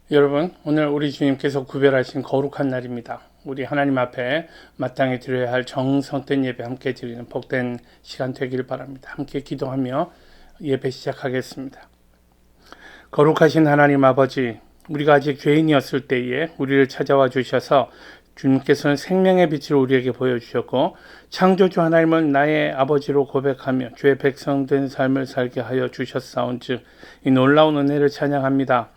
여러분, 오늘 우리 주님께서 구별하신 거룩한 날입니다. 우리 하나님 앞에 마땅히 드려야 할 정성된 예배 함께 드리는 복된 시간 되길 바랍니다. 함께 기도하며 예배 시작하겠습니다. 거룩하신 하나님 아버지, 우리가 아직 죄인이었을 때에 우리를 찾아와 주셔서 주님께서는 생명의 빛을 우리에게 보여주셨고 창조주 하나님은 나의 아버지로 고백하며 주의 백성된 삶을 살게 하여 주셨사온즉 이 놀라운 은혜를 찬양합니다.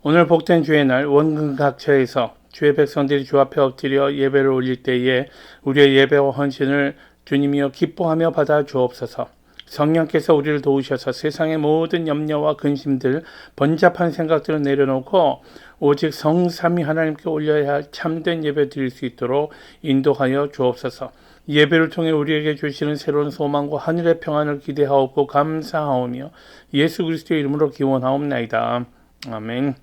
오늘 복된 주의 날 원근 각처에서 주의 백성들이 주 앞에 엎드려 예배를 올릴 때에 우리의 예배와 헌신을 주님이여 기뻐하며 받아 주옵소서. 성령께서 우리를 도우셔서 세상의 모든 염려와 근심들, 번잡한 생각들을 내려놓고 오직 성삼위 하나님께 올려야 할 참된 예배 드릴 수 있도록 인도하여 주옵소서. 예배를 통해 우리에게 주시는 새로운 소망과 하늘의 평안을 기대하옵고 감사하오며 예수 그리스도의 이름으로 기원하옵나이다. 아멘.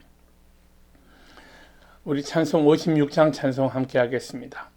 우리 찬송 56장 찬송 함께 하겠습니다.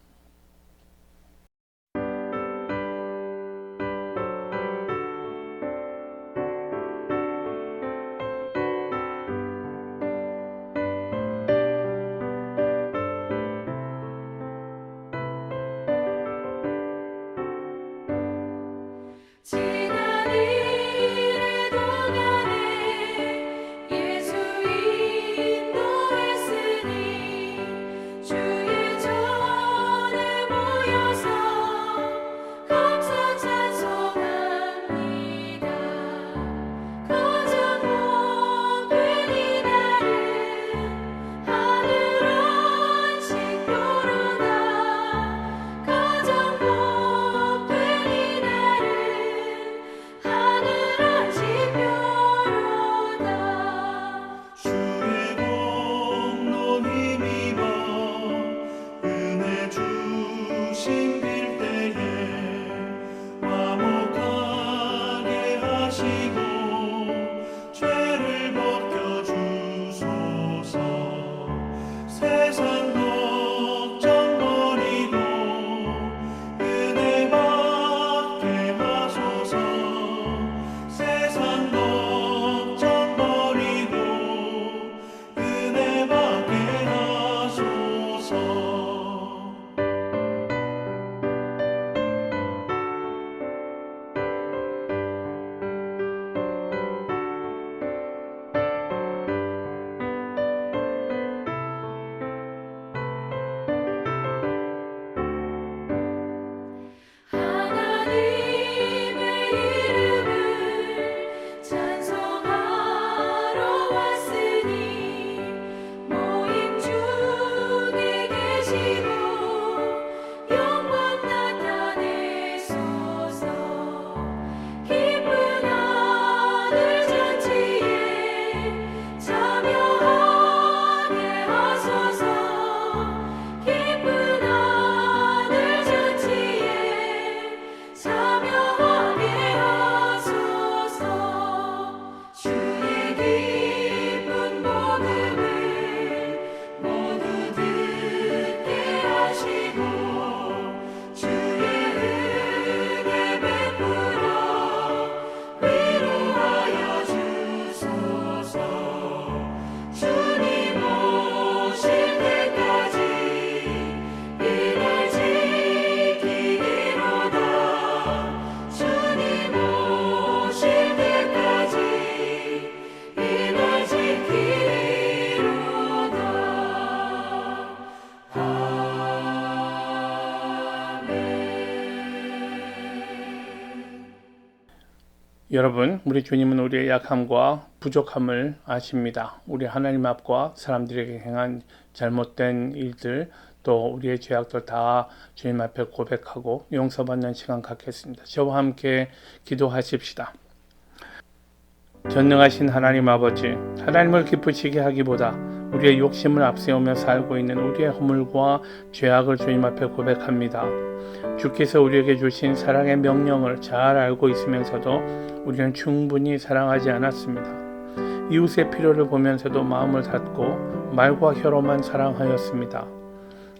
여러분, 우리 주님은 우리의 약함과 부족함을 아십니다. 우리 하나님 앞과 사람들에게 행한 잘못된 일들, 또 우리의 죄악들 다 주님 앞에 고백하고 용서받는 시간 갖겠습니다. 저와 함께 기도하십시다. 전능하신 하나님 아버지, 하나님을 기쁘시게 하기보다 우리의 욕심을 앞세우며 살고 있는 우리의 허물과 죄악을 주님 앞에 고백합니다. 주께서 우리에게 주신 사랑의 명령을 잘 알고 있으면서도 우리는 충분히 사랑하지 않았습니다. 이웃의 필요를 보면서도 마음을 닫고 말과 혀로만 사랑하였습니다.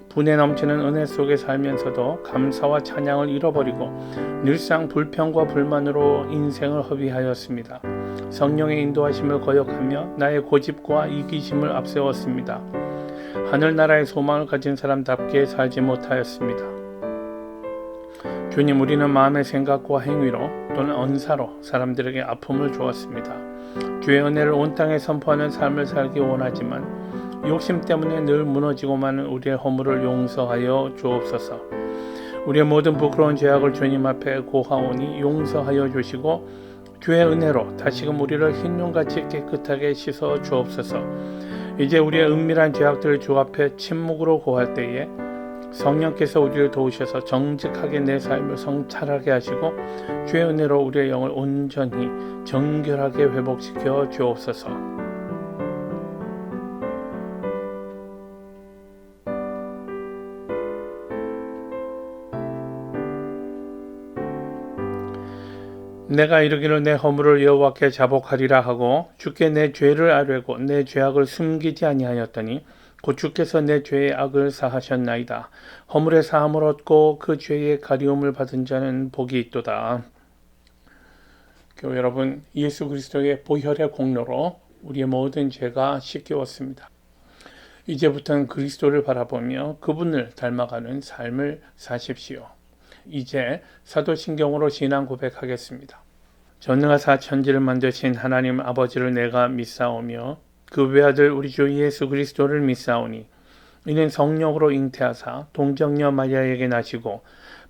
분에 넘치는 은혜 속에 살면서도 감사와 찬양을 잃어버리고 늘상 불평과 불만으로 인생을 허비하였습니다. 성령의 인도하심을 거역하며 나의 고집과 이기심을 앞세웠습니다. 하늘나라의 소망을 가진 사람답게 살지 못하였습니다. 주님, 우리는 마음의 생각과 행위로 또는 언사로 사람들에게 아픔을 주었습니다. 주의 은혜를 온 땅에 선포하는 삶을 살기 원하지만 욕심 때문에 늘 무너지고 마는 우리의 허물을 용서하여 주옵소서. 우리의 모든 부끄러운 죄악을 주님 앞에 고하오니 용서하여 주시고 주의 은혜로 다시금 우리를 흰눈같이 깨끗하게 씻어 주옵소서. 이제 우리의 은밀한 죄악들을 주 앞에 침묵으로 고할 때에 성령께서 우리를 도우셔서 정직하게 내 삶을 성찰하게 하시고 주의 은혜로 우리의 영을 온전히 정결하게 회복시켜 주옵소서. 내가 이르기를 내 허물을 여호와께 자복하리라 하고 주께 내 죄를 아뢰고 내 죄악을 숨기지 아니하였더니 곧 주께서 내 죄의 악을 사하셨나이다. 허물의 사함을 얻고 그 죄의 가리움을 받은 자는 복이 있도다. 교회 여러분, 예수 그리스도의 보혈의 공로로 우리의 모든 죄가 씻겨왔습니다. 이제부터는 그리스도를 바라보며 그분을 닮아가는 삶을 사십시오. 이제 사도신경으로 신앙 고백하겠습니다. 전능하사 천지를 만드신 하나님 아버지를 내가 믿사오며 그 외아들 우리 주 예수 그리스도를 믿사오니 이는 성령으로 잉태하사 동정녀 마리아에게 나시고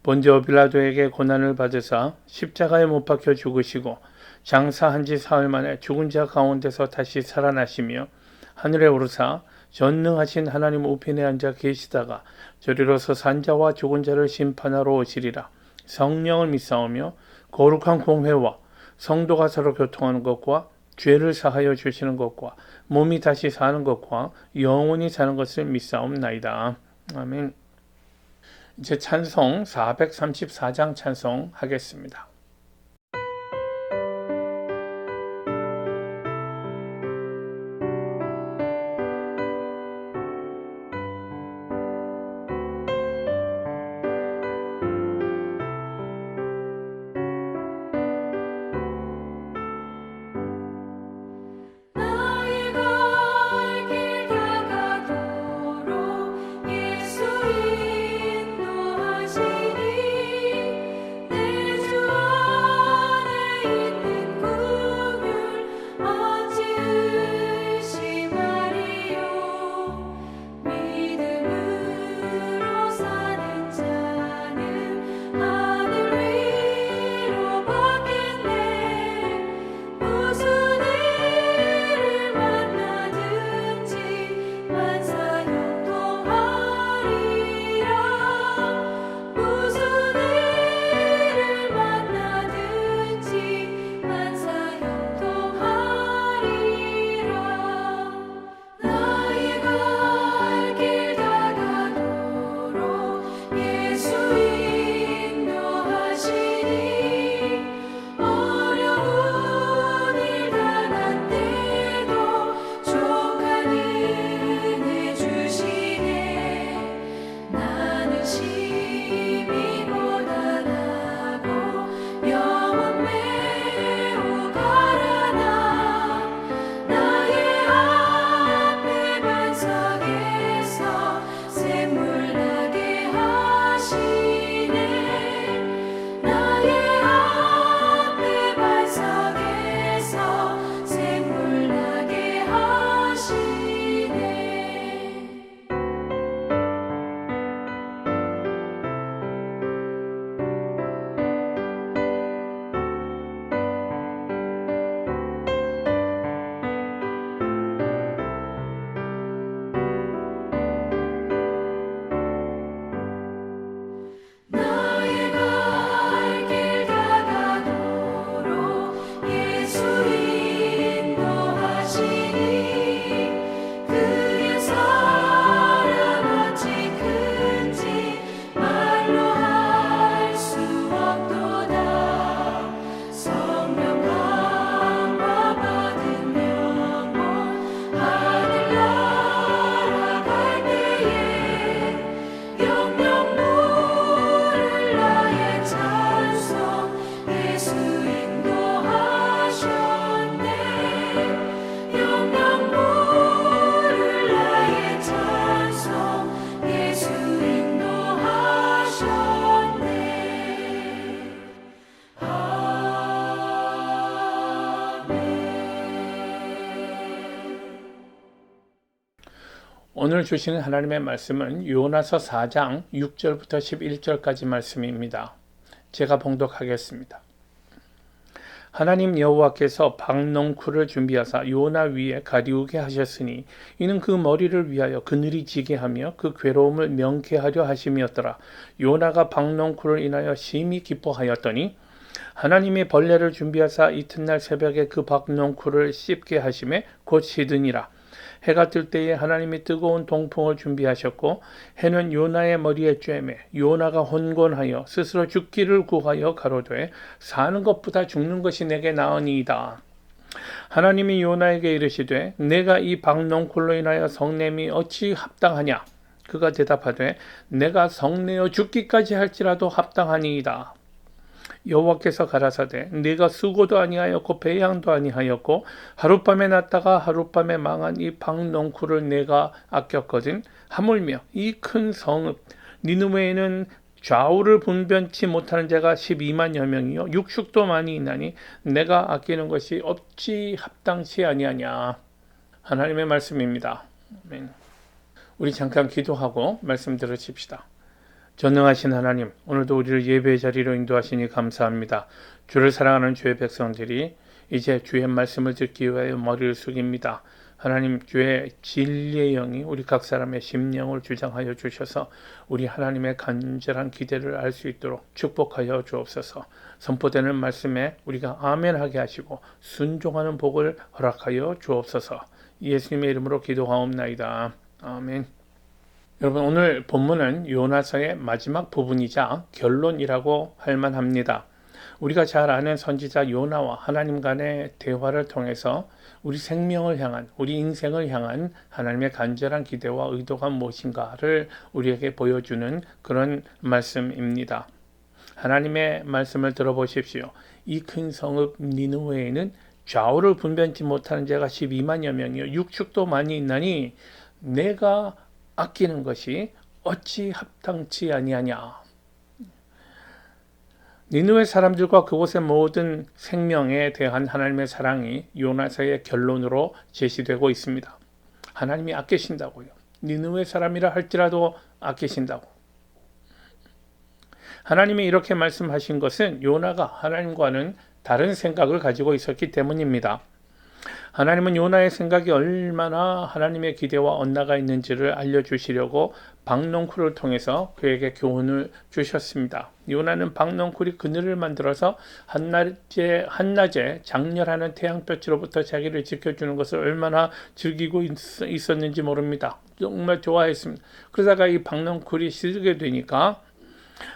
본저 빌라도에게 고난을 받으사 십자가에 못 박혀 죽으시고 장사한 지 사흘 만에 죽은 자 가운데서 다시 살아나시며 하늘에 오르사 전능하신 하나님 우편에 앉아 계시다가 저리로서 산자와 죽은 자를 심판하러 오시리라. 성령을 믿사오며 거룩한 공회와 성도가 서로 교통하는 것과 죄를 사하여 주시는 것과 몸이 다시 사는 것과 영원히 사는 것을 믿사옵나이다. 아멘. 이제 찬송 434장 찬송하겠습니다. 주 오늘 주시는 하나님의 말씀은 요나서 4장 6절부터 11절까지 말씀입니다. 제가 봉독하겠습니다. 하나님 여호와께서 박농쿨을 준비하사 요나 위에 가리우게 하셨으니 이는 그 머리를 위하여 그늘이 지게 하며 그 괴로움을 명쾌하려 하심이었더라. 요나가 박농쿨을 인하여 심히 기뻐하였더니 하나님이 벌레를 준비하사 이튿날 새벽에 그 박농쿨을 씹게 하심에 곧 시드니라. 해가 뜰 때에 하나님이 뜨거운 동풍을 준비하셨고 해는 요나의 머리에 쬐매 요나가 혼곤하여 스스로 죽기를 구하여 가로되 사는 것보다 죽는 것이 내게 나으니이다. 하나님이 요나에게 이르시되 내가 이 박농쿨로 인하여 성냄이 어찌 합당하냐. 그가 대답하되 내가 성내어 죽기까지 할지라도 합당하니이다. 여호와께서 가라사대 네가 수고도 아니하였고 배양도 아니하였고 하룻밤에 났다가 하룻밤에 망한 이 박농쿨을 내가 아꼈거든. 하물며 이 큰 성읍 니느웨에는 좌우를 분변치 못하는 자가 12만여 명이요 육축도 많이 있나니 내가 아끼는 것이 어찌 합당치 아니하냐. 하나님의 말씀입니다. 아멘. 우리 잠깐 기도하고 말씀 들으십시다. 전능하신 하나님, 오늘도 우리를 예배의 자리로 인도하시니 감사합니다. 주를 사랑하는 주의 백성들이 이제 주의 말씀을 듣기 위하여 머리를 숙입니다. 하나님, 주의 진리의 영이 우리 각 사람의 심령을 주장하여 주셔서 우리 하나님의 간절한 기대를 알 수 있도록 축복하여 주옵소서. 선포되는 말씀에 우리가 아멘하게 하시고 순종하는 복을 허락하여 주옵소서. 예수님의 이름으로 기도하옵나이다. 아멘. 여러분, 오늘 본문은 요나서의 마지막 부분이자 결론이라고 할 만합니다. 우리가 잘 아는 선지자 요나와 하나님 간의 대화를 통해서 우리 생명을 향한, 우리 인생을 향한 하나님의 간절한 기대와 의도가 무엇인가를 우리에게 보여주는 그런 말씀입니다. 하나님의 말씀을 들어보십시오. 이 큰 성읍 니느웨에는 좌우를 분변치 못하는 자가 12만여 명이요 육축도 많이 있나니 내가 아끼는 것이 어찌 합당치 아니하냐. 니느웨 사람들과 그곳의 모든 생명에 대한 하나님의 사랑이 요나서의 결론으로 제시되고 있습니다. 하나님이 아끼신다고요. 니느웨 사람이라 할지라도 아끼신다고. 하나님이 이렇게 말씀하신 것은 요나가 하나님과는 다른 생각을 가지고 있었기 때문입니다. 하나님은 요나의 생각이 얼마나 하나님의 기대와 엇나가 있는지를 알려주시려고 박농쿨을 통해서 그에게 교훈을 주셨습니다. 요나는 박농쿨이 그늘을 만들어서 한낮에 장렬하는 태양볕으로부터 자기를 지켜주는 것을 얼마나 즐기고 있었는지 모릅니다. 정말 좋아했습니다. 그러다가 이 박농쿨이 시들게 되니까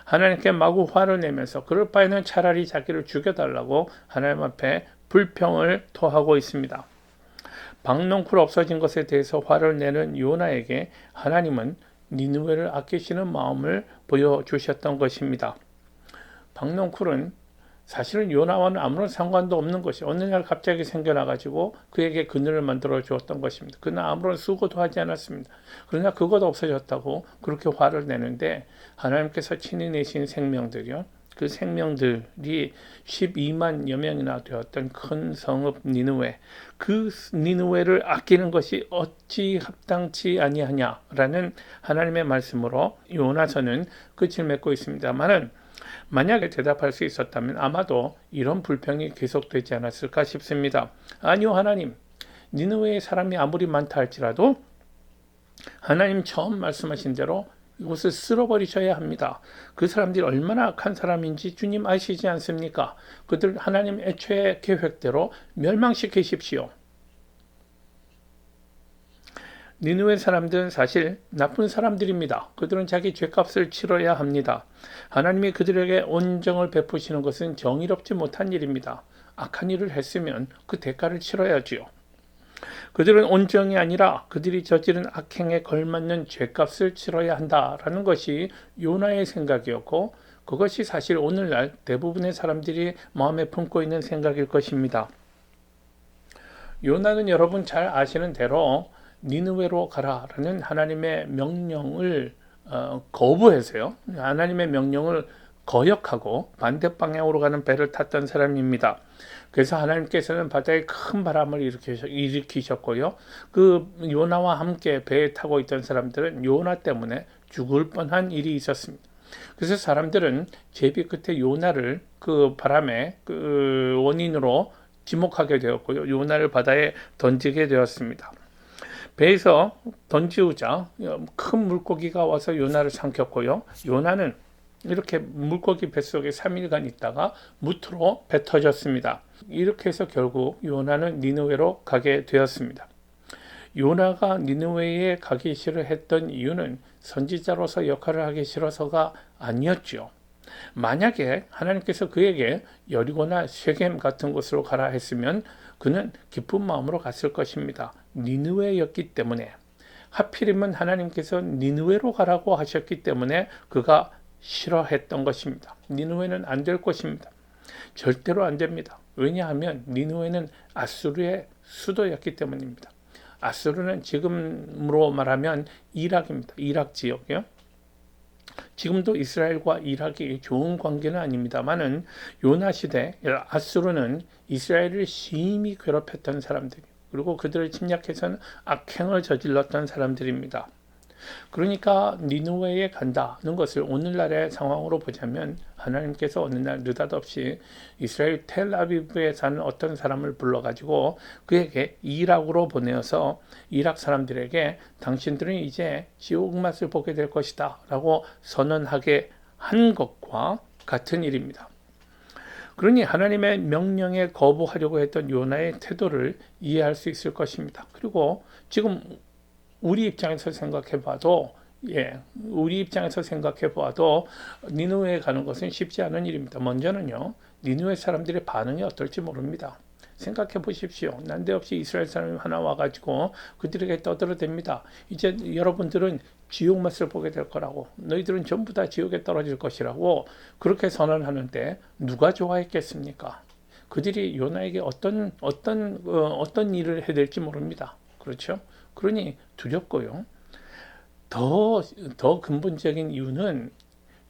하나님께 마구 화를 내면서 그럴 바에는 차라리 자기를 죽여달라고 하나님 앞에 불평을 토하고 있습니다. 박농쿨 없어진 것에 대해서 화를 내는 요나에게 하나님은 니느웨를 아끼시는 마음을 보여주셨던 것입니다. 박농쿨은 사실은 요나와는 아무런 상관도 없는 것이 어느 날 갑자기 생겨나가지고 그에게 그늘을 만들어 주었던 것입니다. 그는 아무런 수고도 하지 않았습니다. 그러나 그것도 없어졌다고 그렇게 화를 내는데 하나님께서 친히 내신 생명들이요. 그 생명들이 12만여 명이나 되었던 큰 성읍 니느웨, 그 니느웨를 아끼는 것이 어찌 합당치 아니하냐라는 하나님의 말씀으로 요나서는 끝을 맺고 있습니다만은 만약에 대답할 수 있었다면 아마도 이런 불평이 계속되지 않았을까 싶습니다. 아니요, 하나님, 니느웨의 사람이 아무리 많다 할지라도 하나님 처음 말씀하신 대로 이곳을 쓸어버리셔야 합니다. 그 사람들이 얼마나 악한 사람인지 주님 아시지 않습니까? 그들 하나님 애초의 계획대로 멸망시키십시오. 니느웨 사람들은 사실 나쁜 사람들입니다. 그들은 자기 죄값을 치러야 합니다. 하나님이 그들에게 온정을 베푸시는 것은 정의롭지 못한 일입니다. 악한 일을 했으면 그 대가를 치러야지요. 그들은 온정이 아니라 그들이 저지른 악행에 걸맞는 죄값을 치러야 한다라는 것이 요나의 생각이었고 그것이 사실 오늘날 대부분의 사람들이 마음에 품고 있는 생각일 것입니다. 요나는 여러분 잘 아시는 대로 니느웨로 가라라는 하나님의 명령을 거부해서요. 하나님의 명령을 거역하고 반대 방향으로 가는 배를 탔던 사람입니다. 그래서 하나님께서는 바다에 큰 바람을 일으키셨고요. 그 요나와 함께 배에 타고 있던 사람들은 요나 때문에 죽을 뻔한 일이 있었습니다. 그래서 사람들은 제비 끝에 요나를 그 바람의 그 원인으로 지목하게 되었고요. 요나를 바다에 던지게 되었습니다. 배에서 던지우자 큰 물고기가 와서 요나를 삼켰고요. 요나는 이렇게 물고기 뱃속에 3일간 있다가 무트로 뱉어졌습니다. 이렇게 해서 결국 요나는 니느웨로 가게 되었습니다. 요나가 니느웨에 가기 싫어했던 이유는 선지자로서 역할을 하기 싫어서가 아니었죠. 만약에 하나님께서 그에게 여리고나 쉐겜 같은 곳으로 가라 했으면 그는 기쁜 마음으로 갔을 것입니다. 니느웨였기 때문에, 하필이면 하나님께서 니느웨로 가라고 하셨기 때문에 그가 싫어했던 것입니다. 니느웨는 안 될 것입니다. 절대로 안 됩니다. 왜냐하면 니느웨는 아수르의 수도였기 때문입니다. 아수르는 지금으로 말하면 이락입니다. 이락 지역이요. 지금도 이스라엘과 이락이 좋은 관계는 아닙니다만은 요나 시대 아수르는 이스라엘을 심히 괴롭혔던 사람들, 그리고 그들을 침략해서는 악행을 저질렀던 사람들입니다. 그러니까 니느웨에 간다는 것을 오늘날의 상황으로 보자면 하나님께서 어느 날 느닷없이 이스라엘 텔아비브에 사는 어떤 사람을 불러가지고 그에게 이락으로 보내어서 이락 사람들에게 당신들은 이제 지옥 맛을 보게 될 것이다 라고 선언하게 한 것과 같은 일입니다. 그러니 하나님의 명령에 거부하려고 했던 요나의 태도를 이해할 수 있을 것입니다. 그리고 지금 우리 입장에서 생각해 봐도 니느웨에 가는 것은 쉽지 않은 일입니다. 먼저는요, 니느웨 사람들의 반응이 어떨지 모릅니다. 생각해 보십시오. 난데없이 이스라엘 사람이 하나 와가지고 그들에게 떠들어댑니다. 이제 여러분들은 지옥 맛을 보게 될 거라고, 너희들은 전부 다 지옥에 떨어질 것이라고 그렇게 선언하는데 누가 좋아했겠습니까? 그들이 요나에게 어떤 일을 해야 될지 모릅니다. 그렇죠? 그러니 두렵고요. 더 근본적인 이유는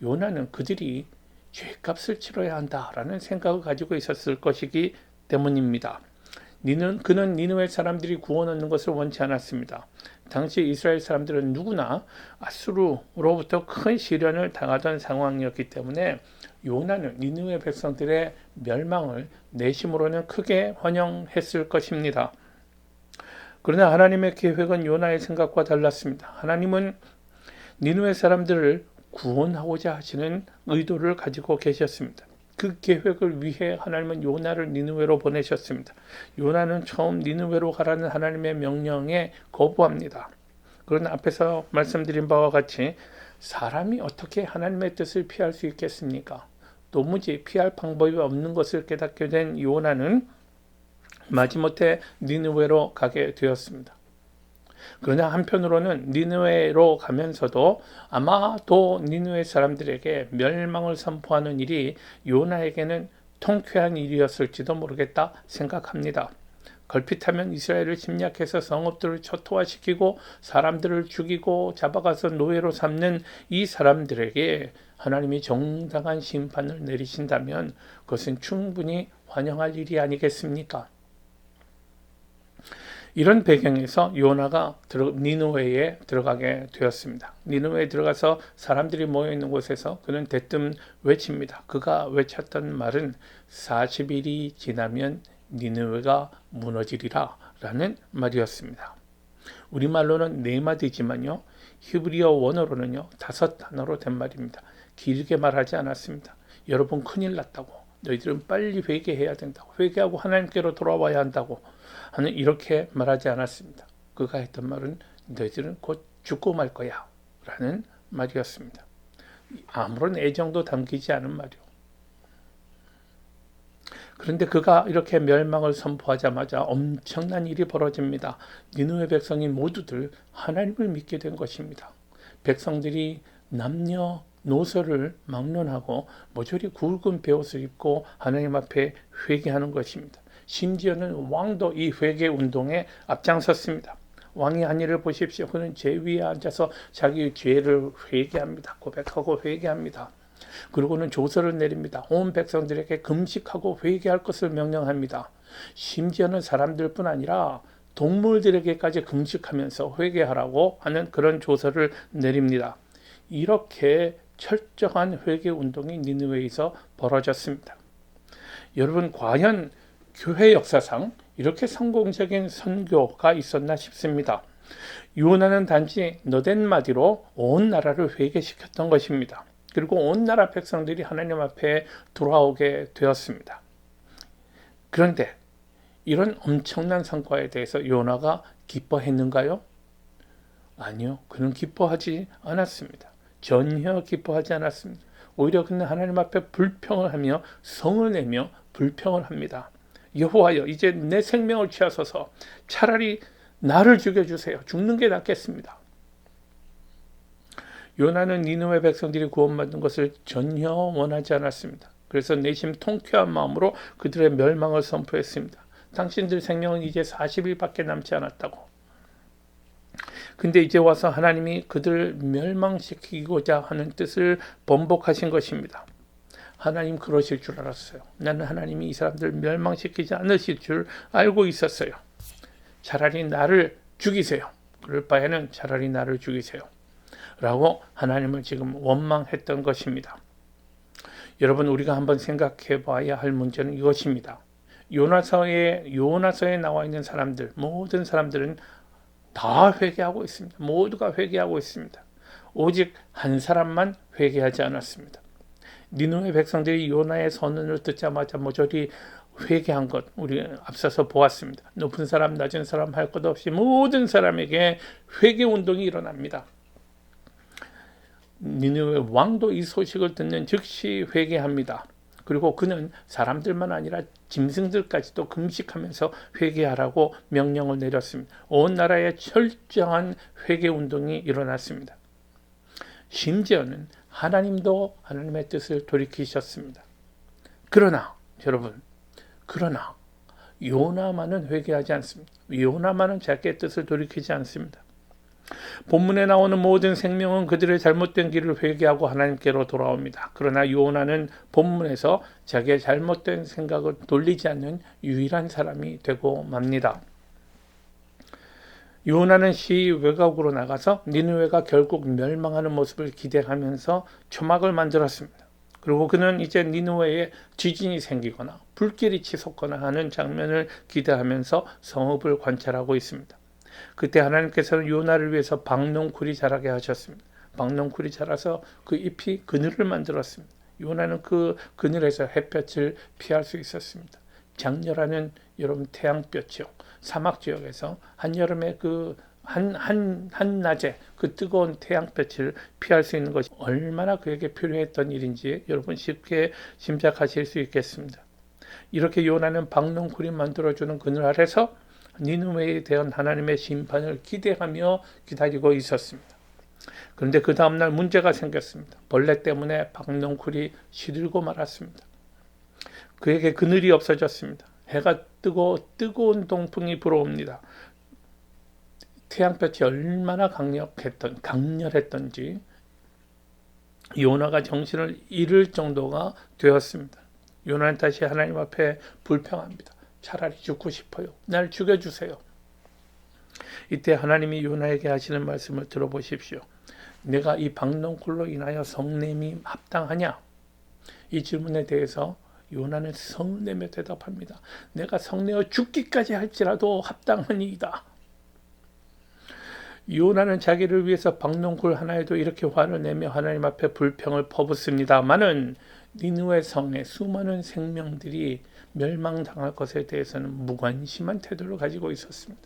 요나는 그들이 죄값을 치러야 한다라는 생각을 가지고 있었을 것이기 때문입니다. 그는 니느웨 사람들이 구원 얻는 것을 원치 않았습니다. 당시 이스라엘 사람들은 누구나 아수르로부터 큰 시련을 당하던 상황이었기 때문에 요나는 니느웨 백성들의 멸망을 내심으로는 크게 환영했을 것입니다. 그러나 하나님의 계획은 요나의 생각과 달랐습니다. 하나님은 니느웨 사람들을 구원하고자 하시는 의도를 가지고 계셨습니다. 그 계획을 위해 하나님은 요나를 니느웨로 보내셨습니다. 요나는 처음 니느웨로 가라는 하나님의 명령에 거부합니다. 그러나 앞에서 말씀드린 바와 같이 사람이 어떻게 하나님의 뜻을 피할 수 있겠습니까? 도무지 피할 방법이 없는 것을 깨닫게 된 요나는 마지못해 니느웨로 가게 되었습니다. 그러나 한편으로는 니느웨로 가면서도 아마도 니느웨 사람들에게 멸망을 선포하는 일이 요나에게는 통쾌한 일이었을지도 모르겠다 생각합니다. 걸핏하면 이스라엘을 침략해서 성읍들을 초토화시키고 사람들을 죽이고 잡아가서 노예로 삼는 이 사람들에게 하나님이 정당한 심판을 내리신다면 그것은 충분히 환영할 일이 아니겠습니까? 이런 배경에서 요나가 니느웨에 들어가게 되었습니다. 니느웨에 들어가서 사람들이 모여있는 곳에서 그는 대뜸 외칩니다. 그가 외쳤던 말은 40일이 지나면 니느웨가 무너지리라 라는 말이었습니다. 우리말로는 4마디지만요, 히브리어 원어로는요 5단어로 된 말입니다. 길게 말하지 않았습니다. 여러분 큰일 났다고, 너희들은 빨리 회개해야 된다고, 회개하고 하나님께로 돌아와야 한다고 하는 이렇게 말하지 않았습니다. 그가 했던 말은 너희들은 곧 죽고 말 거야 라는 말이었습니다. 아무런 애정도 담기지 않은 말이요. 그런데 그가 이렇게 멸망을 선포하자마자 엄청난 일이 벌어집니다. 니느웨 백성이 모두들 하나님을 믿게 된 것입니다. 백성들이 남녀노소를 막론하고 모조리 굵은 베옷을 입고 하나님 앞에 회개하는 것입니다. 심지어는 왕도 이 회개 운동에 앞장섰습니다. 왕이 한 일을 보십시오. 그는 제 위에 앉아서 자기 죄를 회개합니다. 고백하고 회개합니다. 그리고는 조서를 내립니다. 온 백성들에게 금식하고 회개할 것을 명령합니다. 심지어는 사람들뿐 아니라 동물들에게까지 금식하면서 회개하라고 하는 그런 조서를 내립니다. 이렇게 철저한 회개 운동이 니느웨에서 벌어졌습니다. 여러분, 과연 교회 역사상 이렇게 성공적인 선교가 있었나 싶습니다. 요나는 단지 너댓마디로 온 나라를 회개시켰던 것입니다. 그리고 온 나라 백성들이 하나님 앞에 돌아오게 되었습니다. 그런데 이런 엄청난 성과에 대해서 요나가 기뻐했는가요? 아니요. 그는 기뻐하지 않았습니다. 전혀 기뻐하지 않았습니다. 오히려 그는 하나님 앞에 불평을 하며 성을 내며 불평을 합니다. 여호와여, 이제 내 생명을 취하소서. 차라리 나를 죽여주세요. 죽는 게 낫겠습니다. 요나는 니느웨 백성들이 구원받는 것을 전혀 원하지 않았습니다. 그래서 내심 통쾌한 마음으로 그들의 멸망을 선포했습니다. 당신들 생명은 이제 40일밖에 남지 않았다고. 근데 이제 와서 하나님이 그들을 멸망시키고자 하는 뜻을 번복하신 것입니다. 하나님 그러실 줄 알았어요. 나는 하나님이 이 사람들 멸망시키지 않으실 줄 알고 있었어요. 차라리 나를 죽이세요. 그럴 바에는 차라리 나를 죽이세요. 라고 하나님을 지금 원망했던 것입니다. 여러분, 우리가 한번 생각해 봐야 할 문제는 이것입니다. 요나서에 나와 있는 사람들, 모든 사람들은 다 회개하고 있습니다. 모두가 회개하고 있습니다. 오직 한 사람만 회개하지 않았습니다. 니느웨 백성들이 요나의 선언을 듣자마자 모조리 회개한 것 우리 앞서서 보았습니다. 높은 사람 낮은 사람 할 것 없이 모든 사람에게 회개 운동이 일어납니다. 니느웨 왕도 이 소식을 듣는 즉시 회개합니다. 그리고 그는 사람들만 아니라 짐승들까지도 금식하면서 회개하라고 명령을 내렸습니다. 온 나라에 철저한 회개 운동이 일어났습니다. 심지어는 하나님도 하나님의 뜻을 돌이키셨습니다. 그러나 여러분, 요나만은 회개하지 않습니다. 요나만은 자기의 뜻을 돌이키지 않습니다. 본문에 나오는 모든 생명은 그들의 잘못된 길을 회개하고 하나님께로 돌아옵니다. 그러나 요나는 본문에서 자기의 잘못된 생각을 돌리지 않는 유일한 사람이 되고 맙니다. 요나는 시 외곽으로 나가서 니느웨가 결국 멸망하는 모습을 기대하면서 초막을 만들었습니다. 그리고 그는 이제 니느웨에 지진이 생기거나 불길이 치솟거나 하는 장면을 기대하면서 성읍을 관찰하고 있습니다. 그때 하나님께서는 요나를 위해서 박농쿨이 자라게 하셨습니다. 박농쿨이 자라서 그 잎이 그늘을 만들었습니다. 요나는 그 그늘에서 햇볕을 피할 수 있었습니다. 장렬하는 여러분 태양볕이요. 사막 지역에서 한여름에 한낮에 그 뜨거운 태양볕을 피할 수 있는 것이 얼마나 그에게 필요했던 일인지 여러분 쉽게 짐작하실 수 있겠습니다. 이렇게 요나는 박농쿨이 만들어주는 그늘 아래서 니느웨에 대한 하나님의 심판을 기대하며 기다리고 있었습니다. 그런데 그 다음날 문제가 생겼습니다. 벌레 때문에 박농쿨이 시들고 말았습니다. 그에게 그늘이 없어졌습니다. 해가 뜨고 뜨거운 동풍이 불어옵니다. 태양볕이 얼마나 강렬했던지 요나가 정신을 잃을 정도가 되었습니다. 요나는 다시 하나님 앞에 불평합니다. 차라리 죽고 싶어요. 날 죽여주세요. 이때 하나님이 요나에게 하시는 말씀을 들어보십시오. 내가 이 박농쿨로 인하여 성냄이 합당하냐? 이 질문에 대해서 요나는 성을 내며 대답합니다. 내가 성내어 죽기까지 할지라도 합당하니이다. 요나는 자기를 위해서 박농쿨 하나에도 이렇게 화를 내며 하나님 앞에 불평을 퍼붓습니다마는 니느웨 성의 수많은 생명들이 멸망당할 것에 대해서는 무관심한 태도를 가지고 있었습니다.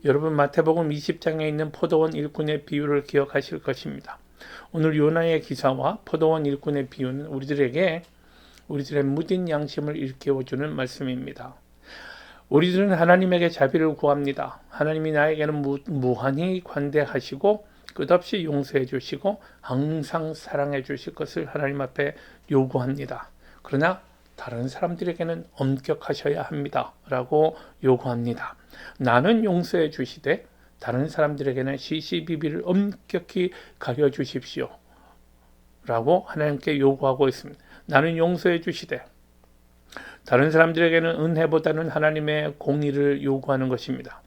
여러분, 마태복음 20장에 있는 포도원 일꾼의 비유를 기억하실 것입니다. 오늘 요나의 기사와 포도원 일꾼의 비유는 우리들의 무딘 양심을 일깨워주는 말씀입니다. 우리들은 하나님에게 자비를 구합니다. 하나님이 나에게는 무한히 관대하시고 끝없이 용서해 주시고 항상 사랑해 주실 것을 하나님 앞에 요구합니다. 그러나 다른 사람들에게는 엄격하셔야 합니다. 라고 요구합니다. 나는 용서해 주시되 다른 사람들에게는 시시비비를 엄격히 가려 주십시오. 라고 하나님께 요구하고 있습니다. 나는 용서해 주시되 다른 사람들에게는 은혜보다는 하나님의 공의를 요구하는 것입니다.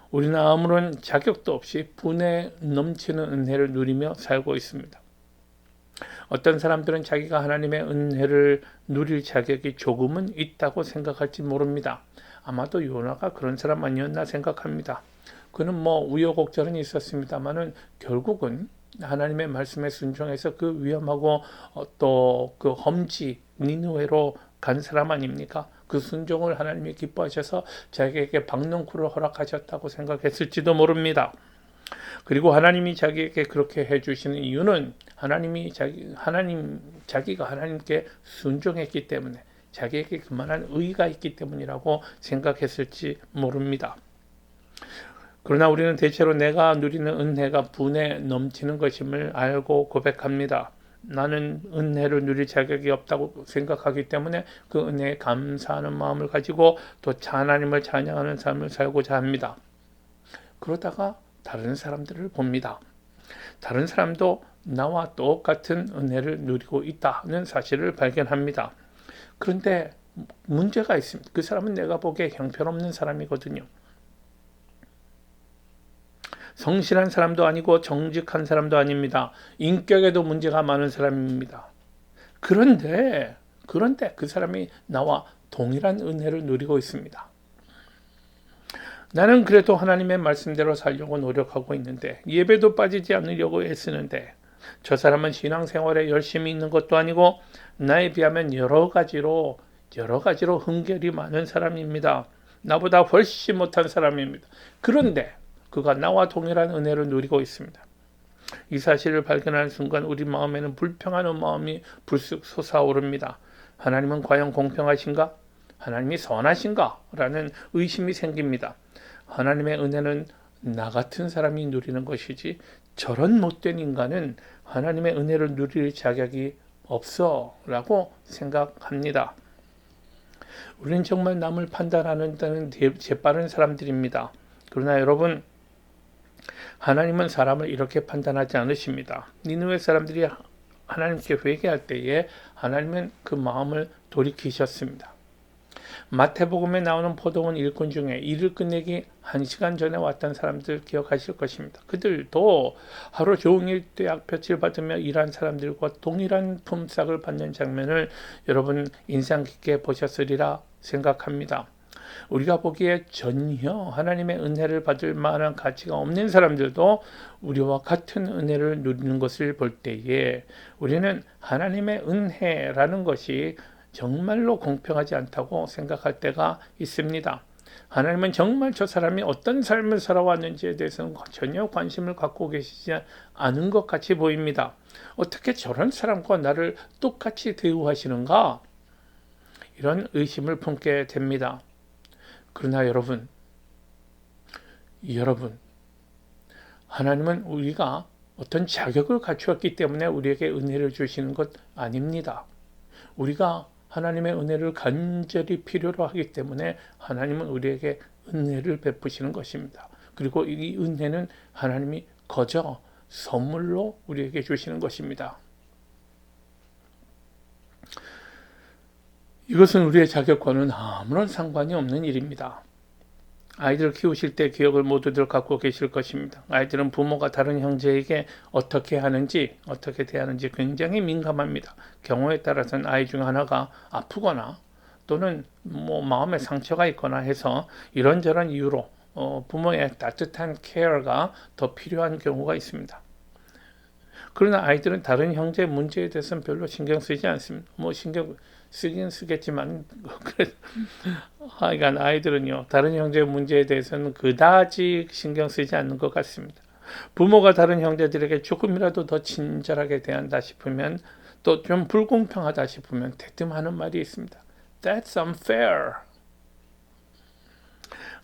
우리는 아무런 자격도 없이 분에 넘치는 은혜를 누리며 살고 있습니다. 어떤 사람들은 자기가 하나님의 은혜를 누릴 자격이 조금은 있다고 생각할지 모릅니다. 아마도 요나가 그런 사람 아니었나 생각합니다. 그는 우여곡절은 있었습니다만은 결국은 하나님의 말씀에 순종해서 그 위험하고 또 그 험지 니느웨로 간 사람 아닙니까? 그 순종을 하나님이 기뻐하셔서 자기에게 박농쿨을 허락하셨다고 생각했을지도 모릅니다. 그리고 하나님이 자기에게 그렇게 해주시는 이유는 자기가 하나님께 순종했기 때문에 자기에게 그만한 의의가 있기 때문이라고 생각했을지 모릅니다. 그러나 우리는 대체로 내가 누리는 은혜가 분에 넘치는 것임을 알고 고백합니다. 나는 은혜를 누릴 자격이 없다고 생각하기 때문에 그 은혜에 감사하는 마음을 가지고 또 하나님을 찬양하는 삶을 살고자 합니다. 그러다가 다른 사람들을 봅니다. 다른 사람도 나와 똑같은 은혜를 누리고 있다는 사실을 발견합니다. 그런데 문제가 있습니다. 그 사람은 내가 보기에 형편없는 사람이거든요. 성실한 사람도 아니고 정직한 사람도 아닙니다. 인격에도 문제가 많은 사람입니다. 그런데 그 사람이 나와 동일한 은혜를 누리고 있습니다. 나는 그래도 하나님의 말씀대로 살려고 노력하고 있는데 예배도 빠지지 않으려고 애쓰는데 저 사람은 신앙생활에 열심히 있는 것도 아니고 나에 비하면 여러 가지로 흠결이 많은 사람입니다. 나보다 훨씬 못한 사람입니다. 그런데 그가 나와 동일한 은혜를 누리고 있습니다. 이 사실을 발견하는 순간 우리 마음에는 불평하는 마음이 불쑥 솟아오릅니다. 하나님은 과연 공평하신가? 하나님이 선하신가? 라는 의심이 생깁니다. 하나님의 은혜는 나 같은 사람이 누리는 것이지 저런 못된 인간은 하나님의 은혜를 누릴 자격이 없어 라고 생각합니다. 우리는 정말 남을 판단하는 데는 재빠른 사람들입니다. 그러나 여러분, 하나님은 사람을 이렇게 판단하지 않으십니다. 니느웨 사람들이 하나님께 회개할 때에 하나님은 그 마음을 돌이키셨습니다. 마태복음에 나오는 포도원 일꾼 중에 일을 끝내기 1시간 전에 왔던 사람들 기억하실 것입니다. 그들도 하루 종일 뙤약볕을 받으며 일한 사람들과 동일한 품삯을 받는 장면을 여러분 인상 깊게 보셨으리라 생각합니다. 우리가 보기에 전혀 하나님의 은혜를 받을 만한 가치가 없는 사람들도 우리와 같은 은혜를 누리는 것을 볼 때에 우리는 하나님의 은혜라는 것이 정말로 공평하지 않다고 생각할 때가 있습니다. 하나님은 정말 저 사람이 어떤 삶을 살아왔는지에 대해서는 전혀 관심을 갖고 계시지 않은 것 같이 보입니다. 어떻게 저런 사람과 나를 똑같이 대우하시는가? 이런 의심을 품게 됩니다. 그러나 여러분, 하나님은 우리가 어떤 자격을 갖추었기 때문에 우리에게 은혜를 주시는 것 아닙니다. 우리가 하나님의 은혜를 간절히 필요로 하기 때문에 하나님은 우리에게 은혜를 베푸시는 것입니다. 그리고 이 은혜는 하나님이 거저 선물로 우리에게 주시는 것입니다. 이것은 우리의 자격과는 아무런 상관이 없는 일입니다. 아이들 키우실 때 기억을 모두들 갖고 계실 것입니다. 아이들은 부모가 다른 형제에게 어떻게 하는지, 어떻게 대하는지 굉장히 민감합니다. 경우에 따라서는 아이 중 하나가 아프거나 또는 마음에 상처가 있거나 해서 이런저런 이유로 부모의 따뜻한 케어가 더 필요한 경우가 있습니다. 그러나 아이들은 다른 형제 문제에 대해서는 별로 신경 쓰지 않습니다. 신경 쓰긴 쓰겠지만 하여간 아이들은요 다른 형제 문제에 대해서는 그다지 신경 쓰지 않는 것 같습니다. 부모가 다른 형제들에게 조금이라도 더 친절하게 대한다 싶으면 또 좀 불공평하다 싶으면 대뜸 하는 말이 있습니다. That's unfair.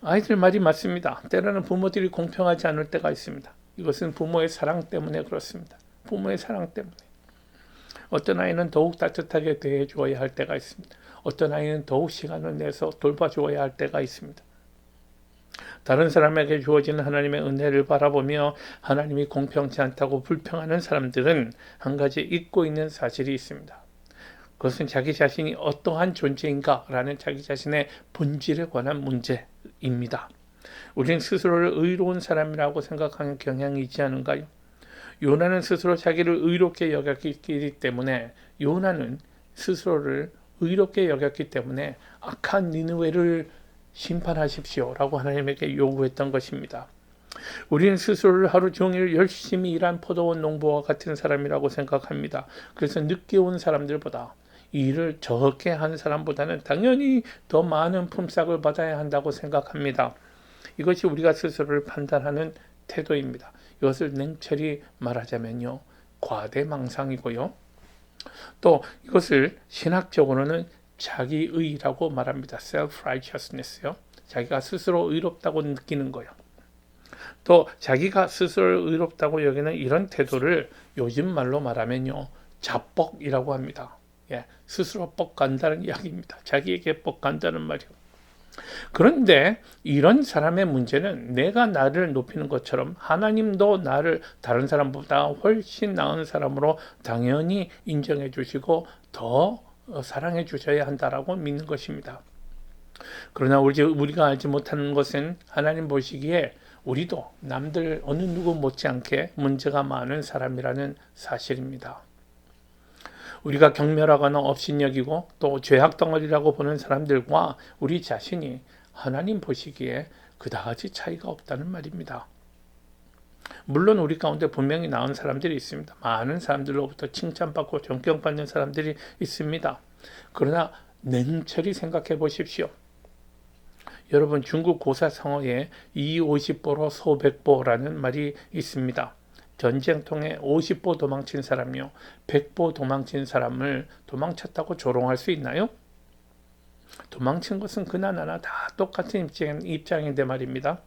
아이들 말이 맞습니다. 때로는 부모들이 공평하지 않을 때가 있습니다. 이것은 부모의 사랑 때문에 그렇습니다. 부모의 사랑 때문에. 어떤 아이는 더욱 따뜻하게 대해주어야 할 때가 있습니다. 어떤 아이는 더욱 시간을 내서 돌봐주어야 할 때가 있습니다. 다른 사람에게 주어지는 하나님의 은혜를 바라보며 하나님이 공평치 않다고 불평하는 사람들은 한 가지 잊고 있는 사실이 있습니다. 그것은 자기 자신이 어떠한 존재인가라는 자기 자신의 본질에 관한 문제입니다. 우리는 스스로를 의로운 사람이라고 생각하는 경향이 있지 않은가요? 요나는 스스로 자기를 의롭게 여겼기 때문에 요나는 스스로를 의롭게 여겼기 때문에 악한 니느웨를 심판하십시오라고 하나님에게 요구했던 것입니다. 우리는 스스로를 하루 종일 열심히 일한 포도원 농부와 같은 사람이라고 생각합니다. 그래서 늦게 온 사람들보다 일을 적게 한 사람보다는 당연히 더 많은 품삯을 받아야 한다고 생각합니다. 이것이 우리가 스스로를 판단하는 태도입니다. 이것을 냉철히 말하자면요, 과대망상이고요. 또 이것을 신학적으로는 자기의라고 말합니다. self-righteousness요. 자기가 스스로 의롭다고 느끼는 거예요. 또 자기가 스스로 의롭다고 여기는 이런 태도를 요즘 말로 말하면요, 자뻑이라고 합니다. 예, 스스로 뻑 간다는 이야기입니다. 자기에게 뻑 간다는 말이요. 그런데 이런 사람의 문제는 내가 나를 높이는 것처럼 하나님도 나를 다른 사람보다 훨씬 나은 사람으로 당연히 인정해 주시고 더 사랑해 주셔야 한다라고 믿는 것입니다. 그러나 우리가 알지 못하는 것은 하나님 보시기에 우리도 남들 어느 누구 못지않게 문제가 많은 사람이라는 사실입니다. 우리가 경멸하거나 업신여기고 또 죄악 덩어리라고 보는 사람들과 우리 자신이 하나님 보시기에 그다지 차이가 없다는 말입니다. 물론 우리 가운데 분명히 나은 사람들이 있습니다. 많은 사람들로부터 칭찬받고 존경받는 사람들이 있습니다. 그러나 냉철히 생각해 보십시오. 여러분, 중국 고사성어에 250보로 소백보라는 말이 있습니다. 전쟁통에 50보 도망친 사람이요, 100보 도망친 사람을 도망쳤다고 조롱할 수 있나요? 도망친 것은 그나마나 다 똑같은 입장인데 말입니다.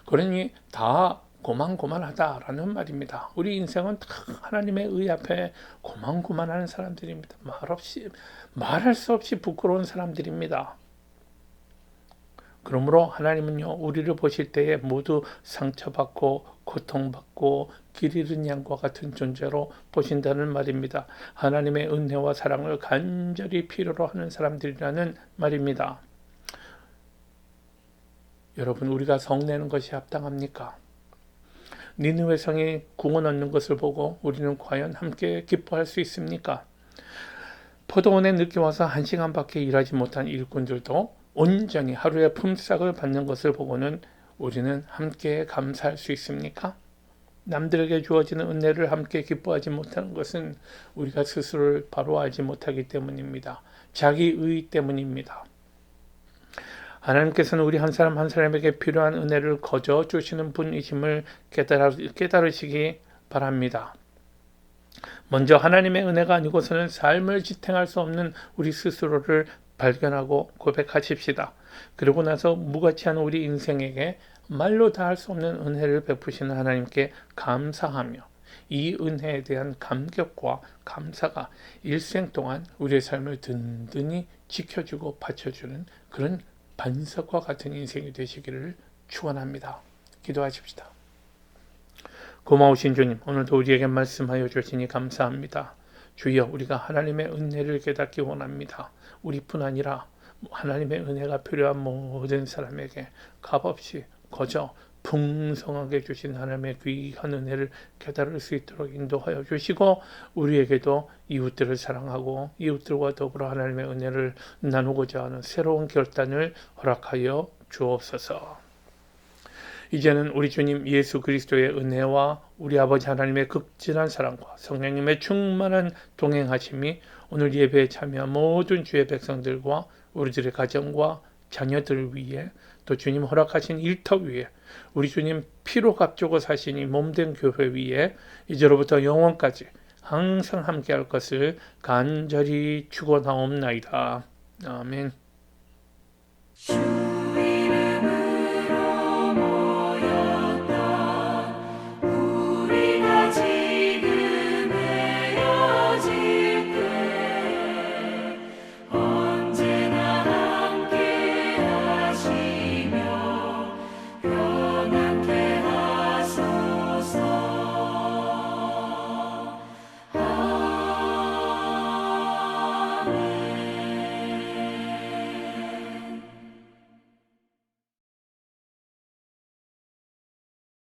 그러니 다 고만고만하다라는 말입니다. 우리 인생은 다 하나님의 의 앞에 고만고만하는 사람들입니다. 말할 수 없이 부끄러운 사람들입니다. 그러므로 하나님은요, 우리를 보실 때에 모두 상처받고 고통받고 길 잃은 양과 같은 존재로 보신다는 말입니다. 하나님의 은혜와 사랑을 간절히 필요로 하는 사람들이라는 말입니다. 여러분, 우리가 성내는 것이 합당합니까? 니느웨 성이 구원 얻는 것을 보고 우리는 과연 함께 기뻐할 수 있습니까? 포도원에 늦게 와서 1시간밖에 일하지 못한 일꾼들도 온전히 하루의 품삯을 받는 것을 보고는 우리는 함께 감사할 수 있습니까? 남들에게 주어지는 은혜를 함께 기뻐하지 못하는 것은 우리가 스스로를 바로 알지 못하기 때문입니다. 자기의 때문입니다. 하나님께서는 우리 한 사람 한 사람에게 필요한 은혜를 거저 주시는 분이심을 깨달으시기 바랍니다. 먼저 하나님의 은혜가 아니고서는 삶을 지탱할 수 없는 우리 스스로를 발견하고 고백하십시다. 그리고 나서 무가치한 우리 인생에게 말로 다 할 수 없는 은혜를 베푸시는 하나님께 감사하며 이 은혜에 대한 감격과 감사가 일생 동안 우리의 삶을 든든히 지켜주고 받쳐주는 그런 반석과 같은 인생이 되시기를 축원합니다. 기도하십시다. 고마우신 주님, 오늘도 우리에게 말씀하여 주시니 감사합니다. 주여, 우리가 하나님의 은혜를 깨닫기 원합니다. 우리뿐 아니라 하나님의 은혜가 필요한 모든 사람에게 값없이 거저 풍성하게 주신 하나님의 귀한 은혜를 깨달을 수 있도록 인도하여 주시고, 우리에게도 이웃들을 사랑하고 이웃들과 더불어 하나님의 은혜를 나누고자 하는 새로운 결단을 허락하여 주옵소서. 이제는 우리 주님 예수 그리스도의 은혜와 우리 아버지 하나님의 극진한 사랑과 성령님의 충만한 동행하심이 오늘 예배에 참여한 모든 주의 백성들과 우리들의 가정과 자녀들 위에, 또 주님 허락하신 일터 위에, 우리 주님 피로 값주고 사신 이 몸된 교회 위에 이제로부터 영원까지 항상 함께할 것을 간절히 축원하옵나이다. 아멘.